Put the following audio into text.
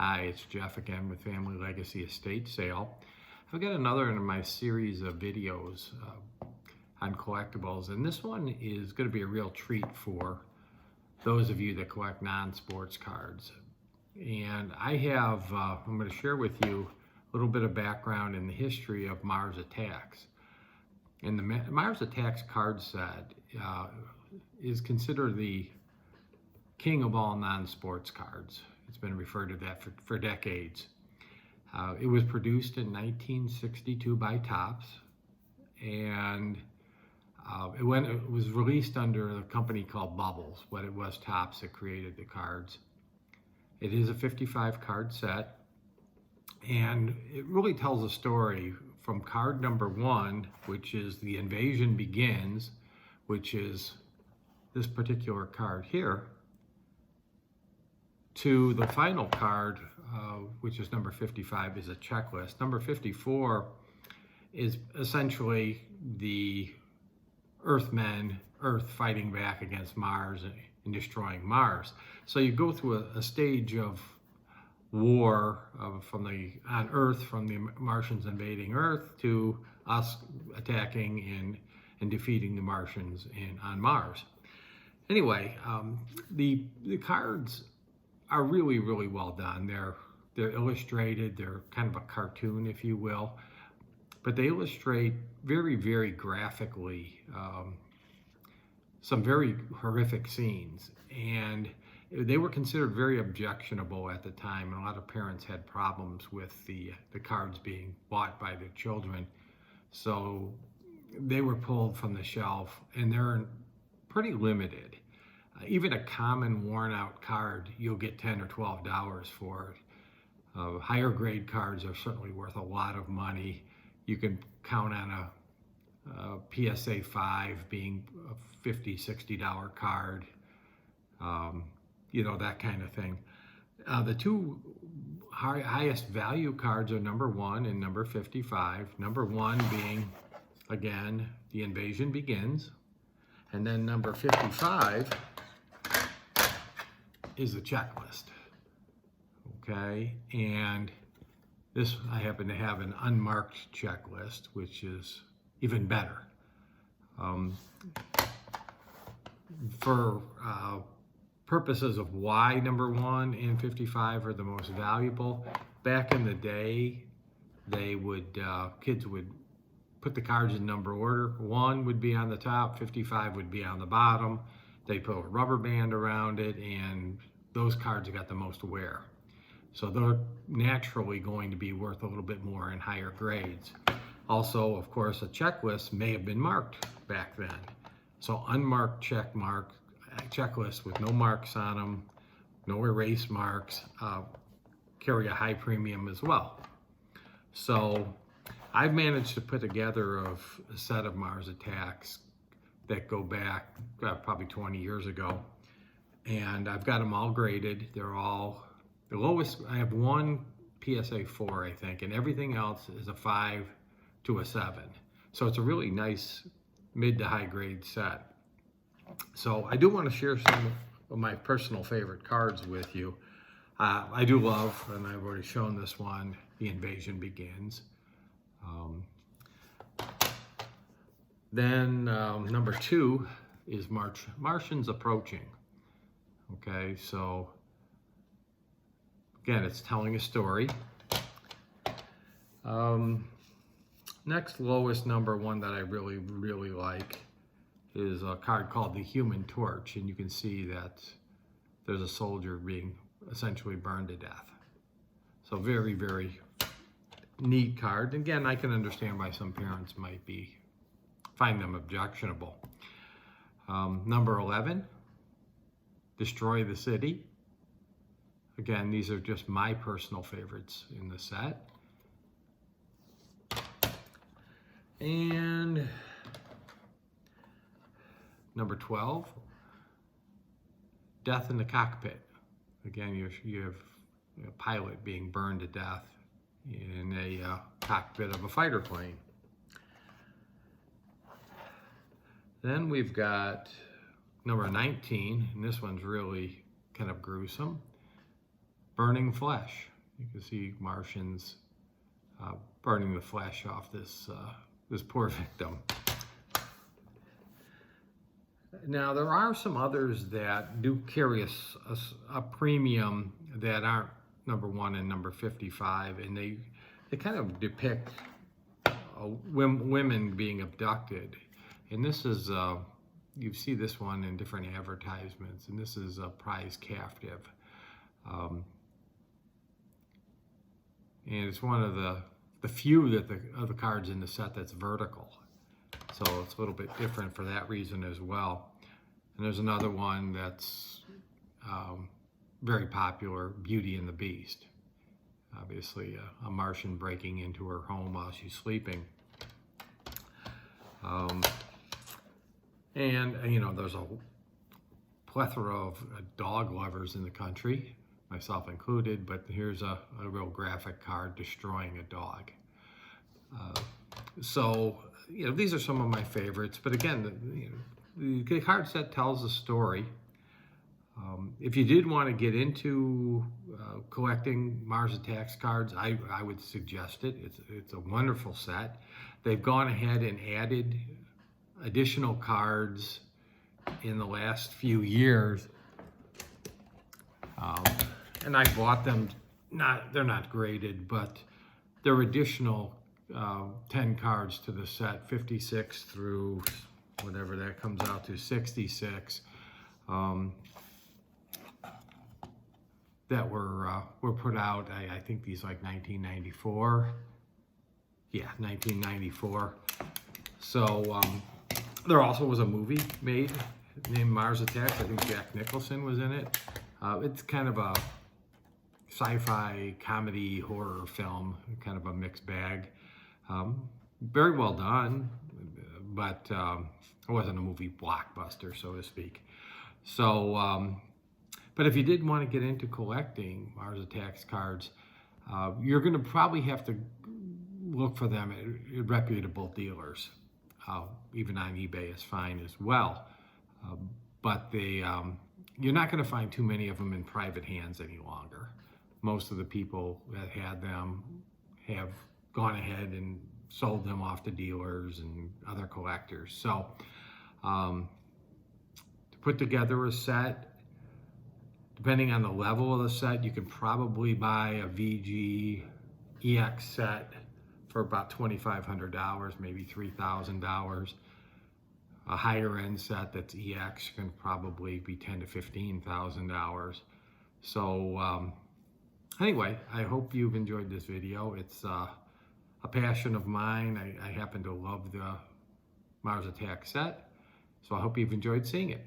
Hi, it's Jeff again with Family Legacy Estate Sale. I've got another in my series of videos on collectibles, and this one is going to be a real treat for those of you that collect non-sports cards. And I have, I'm going to share with you a little bit of background in the history of Mars Attacks. And the Mars Attacks card set is considered the king of all non-sports cards. It's been referred to that for decades. It was produced in 1962 by Topps, and it was released under a company called Bubbles, but it was Topps that created the cards. It is a 55 card set, and it really tells a story from card number 1, which is The Invasion Begins, which is this particular card here, to the final card, which is number 55, is a checklist. Number 54 is essentially the Earth fighting back against Mars and destroying Mars. So you go through a stage of war on Earth, from the Martians invading Earth to us attacking and defeating the Martians on Mars. Anyway, the cards are really, really well done. They're illustrated. They're kind of a cartoon, if you will, but they illustrate very, very graphically some very horrific scenes, and they were considered very objectionable at the time, and a lot of parents had problems with the cards being bought by their children, so they were pulled from the shelf, and they're pretty limited. Even a common worn out card, you'll get $10 or $12 for it. Higher grade cards are certainly worth a lot of money. You can count on a PSA 5 being a $50, $60 card, that kind of thing. The two highest value cards are number 1 and number 55. Number 1 being, again, The Invasion Begins. And then number 55 is the checklist. Okay, and this, I happen to have an unmarked checklist, which is even better. For purposes of why number 1 and 55 are the most valuable, back in the day, kids would put the cards in number order. 1 would be on the top, 55 would be on the bottom. They put a rubber band around it, and those cards got the most wear. So they're naturally going to be worth a little bit more in higher grades. Also, of course, a checklist may have been marked back then. So unmarked checklists with no marks on them, no erase marks, carry a high premium as well. So I've managed to put together a set of Mars Attacks that go back probably 20 years ago. And I've got them all graded. They're all, the lowest, I have one PSA 4, I think, and everything else is a 5 to a 7. So it's a really nice mid to high grade set. So I do want to share some of my personal favorite cards with you. I do love, and I've already shown this one, The Invasion Begins. Then number 2 is Martians Approaching. Okay, so again, it's telling a story. Next lowest number one that I really, really like is a card called the Human Torch, and you can see that there's a soldier being essentially burned to death. So very, very neat card. Again, I can understand why some parents might find them objectionable. Number 11, Destroy the City. Again, these are just my personal favorites in the set. And number 12, Death in the Cockpit. Again, you have a pilot being burned to death in a cockpit of a fighter plane. Then we've got number 19, and this one's really kind of gruesome, Burning Flesh. You can see Martians burning the flesh off this poor victim. Now, there are some others that do carry a premium that aren't number 1 and number 55, and they kind of depict women being abducted. And this is, you see this one in different advertisements, and this is a prize captive. And it's one of the few of the cards in the set that's vertical. So it's a little bit different for that reason as well. And there's another one that's very popular, Beauty and the Beast. Obviously, a Martian breaking into her home while she's sleeping. And you know, there's a plethora of dog lovers in the country, myself included, but here's a real graphic card destroying a dog. So, you know, these are some of my favorites, but again, the card set tells a story. If you did want to get into collecting Mars Attacks cards, I would suggest it. It's a wonderful set. They've gone ahead and added additional cards in the last few years, and I bought them. They're not graded, but they're additional 10 cards to the set, 56 through whatever that comes out to, 66. That were put out, I think these like 1994. Yeah, 1994. So there also was a movie made named Mars Attacks. I think Jack Nicholson was in it. It's kind of a sci-fi comedy horror film, kind of a mixed bag. Very well done, but it wasn't a movie blockbuster, so to speak. So, but if you did want to get into collecting Mars Attacks cards, you're going to probably have to look for them at reputable dealers. Even on eBay is fine as well. But you're not going to find too many of them in private hands any longer. Most of the people that had them have gone ahead and sold them off to dealers and other collectors. So to put together a set, depending on the level of the set, you can probably buy a VG EX set for about $2,500, maybe $3,000. A higher end set that's EX can probably be $10,000 to $15,000. So anyway, I hope you've enjoyed this video. It's a passion of mine. I happen to love the Mars Attack set, so I hope you've enjoyed seeing it.